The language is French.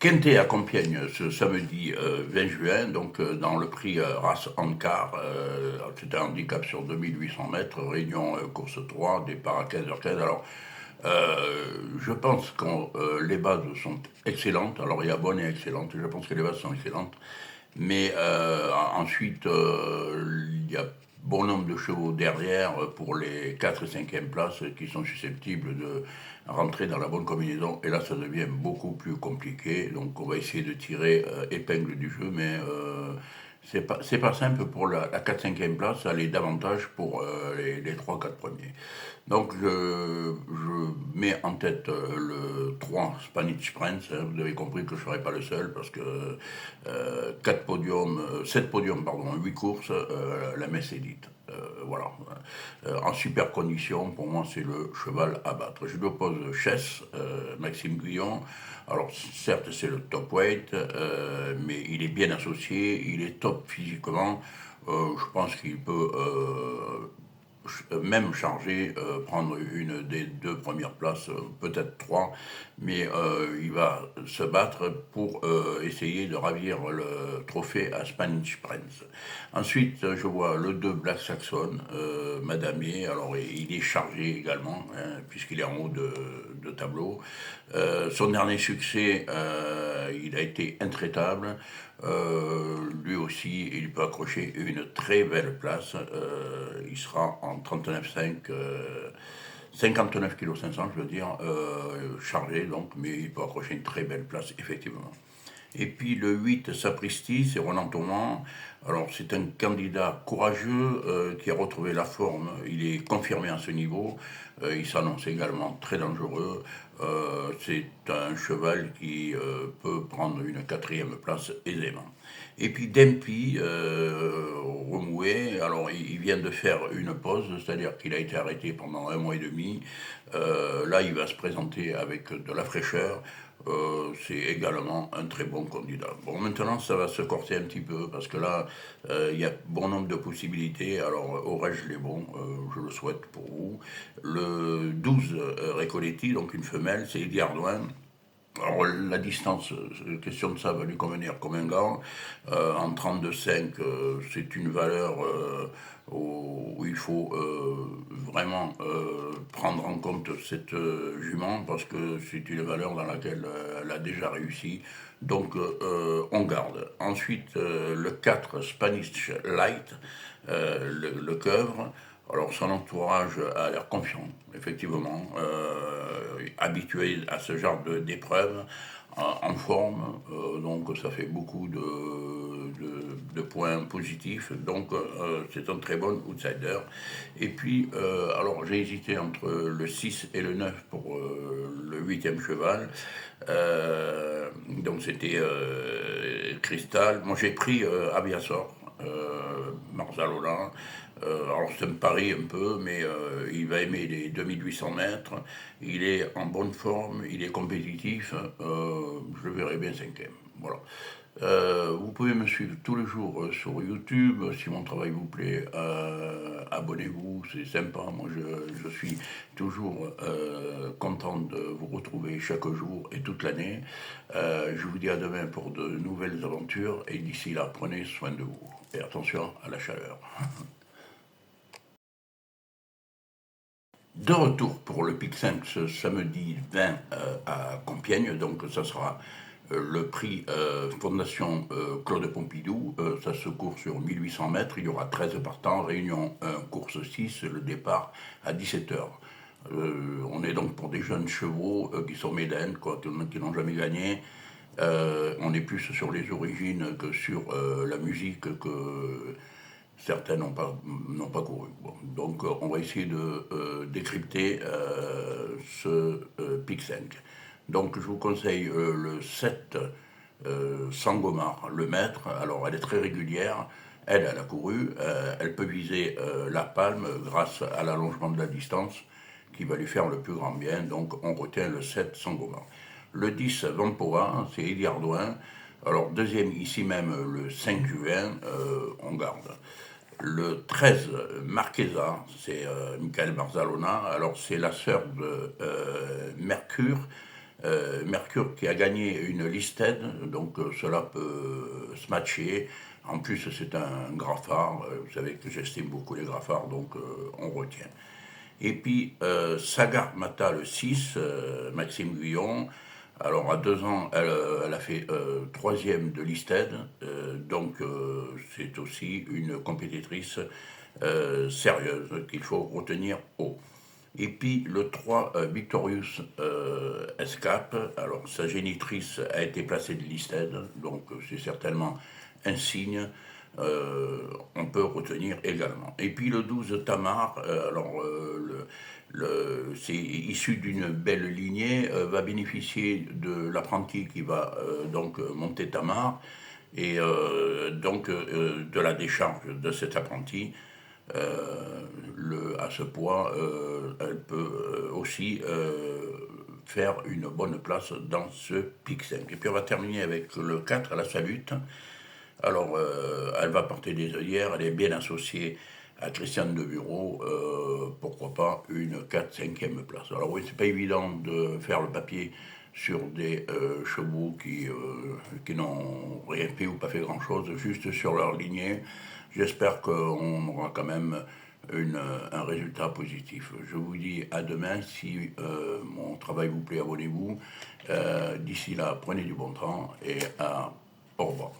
Quintet à Compiègne ce samedi 20 juin, donc dans le prix Race Ankar, c'était un handicap sur 2800 mètres, réunion course 3, départ à 15h15. Alors, je pense que les bases sont excellentes. Alors, il y a bonne et excellente. Je pense que les bases sont excellentes. Mais ensuite, il y a bon nombre de chevaux derrière pour les 4 et 5e places qui sont susceptibles de rentrer dans la bonne combinaison. Et là, ça devient beaucoup plus compliqué. Donc, on va essayer de tirer épingle du jeu, mais c'est pas simple pour la 4-5e place, ça l'est davantage pour les 3-4 premiers. Donc je mets en tête le 3 Spanish Prince, hein. Vous avez compris que je ne serai pas le seul parce que 4 podiums, 7 podiums, pardon, 8 courses, la messe est dite. Voilà. En super condition, pour moi, c'est le cheval à battre. Je lui oppose Chess, Maxime Guyon. Alors, certes, c'est le top weight, mais il est bien associé, il est top physiquement. Je pense qu'il peut même chargé, prendre une des 2 premières places, peut-être 3, mais il va se battre pour essayer de ravir le trophée à Spanish Prince. Ensuite, je vois le 2 Black Saxon, Madamier, alors il est chargé également, hein, puisqu'il est en haut de tableau. Son dernier succès, il a été intraitable. Lui aussi, il peut accrocher une très belle place. Il sera en 39,5, 59 kg 500, je veux dire, chargé, donc, mais il peut accrocher une très belle place, effectivement. Et puis le 8, Sapristi, c'est Roland Thomas. Alors c'est un candidat courageux qui a retrouvé la forme, il est confirmé à ce niveau, il s'annonce également très dangereux. C'est un cheval qui peut prendre une 4e place aisément. Et puis Dempy, remoué, alors il vient de faire une pause, c'est-à-dire qu'il a été arrêté pendant 1 mois et demi. Là, il va se présenter avec de la fraîcheur. C'est également un très bon candidat. Bon, maintenant, ça va se corser un petit peu, parce que là, il y a bon nombre de possibilités. Alors, aurais-je les bons? Je le souhaite pour vous. Le 12, Recoletti, donc une femelle, c'est Eddie Ardouin. Alors, la distance, question de ça va lui convenir comme un gant. En 32,5, c'est une valeur où il faut vraiment prendre en compte cette jument parce que c'est une valeur dans laquelle elle a déjà réussi. Donc, on garde. Ensuite, le 4, Spanish Light, le coeuvre. Alors son entourage a l'air confiant, effectivement, habitué à ce genre d'épreuves, en forme, donc ça fait beaucoup de points positifs, donc c'est un très bon outsider. Et puis, alors j'ai hésité entre le 6 et le 9 pour le 8e cheval, donc c'était Cristal. Moi j'ai pris Aviasor, Marzalola. Alors c'est un pari un peu, mais il va aimer les 2800 mètres. Il est en bonne forme, il est compétitif. Je le verrai bien 5e. Voilà. Vous pouvez me suivre tous les jours sur YouTube. Si mon travail vous plaît, abonnez-vous, c'est sympa. Moi, je suis toujours content de vous retrouver chaque jour et toute l'année. Je vous dis à demain pour de nouvelles aventures. Et d'ici là, prenez soin de vous. Et attention à la chaleur. De retour pour le Pic 5 ce samedi 20 à Compiègne, donc ça sera le prix Fondation Claude Pompidou, ça se court sur 1800 mètres, il y aura 13 partants, réunion 1, course 6, le départ à 17h. On est donc pour des jeunes chevaux qui sont médaines, quoi, qui n'ont jamais gagné. On est plus sur les origines que sur la musique que certains n'ont pas couru. Bon, donc on va essayer de décrypter ce Pic 5. Donc je vous conseille le 7 Sangomar, le maître. Alors elle est très régulière, elle a couru, elle peut viser la palme grâce à l'allongement de la distance qui va lui faire le plus grand bien. Donc on retient le 7 Sangomar. Le 10 Vampoa, c'est Eddie Ardouin. Alors deuxième ici même le 5 juin, on garde. Le 13, Marquesa, c'est Michael Barzalona. Alors, c'est la sœur de Mercure, Mercure qui a gagné une listed, donc cela peut se matcher. En plus, c'est un graphare. Vous savez que j'estime beaucoup les graphares, donc on retient. Et puis, Sagar Mata, le 6, Maxime Guyon. Alors, à 2 ans, elle a fait troisième de listed. Donc, c'est aussi une compétitrice sérieuse qu'il faut retenir haut. Et puis le 3, Victorious Escape. Alors sa génitrice a été placée de listed, donc c'est certainement un signe. On peut retenir également. Et puis le 12, Tamar. C'est issu d'une belle lignée, va bénéficier de l'apprenti qui va donc monter Tamar et donc de la décharge de cet apprenti. À ce poids, elle peut aussi faire une bonne place dans ce pic 5. Et puis on va terminer avec le 4, la Salute. Alors, elle va porter des œillères, elle est bien associée à Christiane de Bureau, pourquoi pas une 4-5e place. Alors oui, c'est pas évident de faire le papier sur des chevaux qui n'ont rien fait ou pas fait grand-chose, juste sur leur lignée. J'espère qu'on aura quand même un résultat positif. Je vous dis à demain. Si mon travail vous plaît, abonnez-vous. D'ici là, prenez du bon temps et au revoir.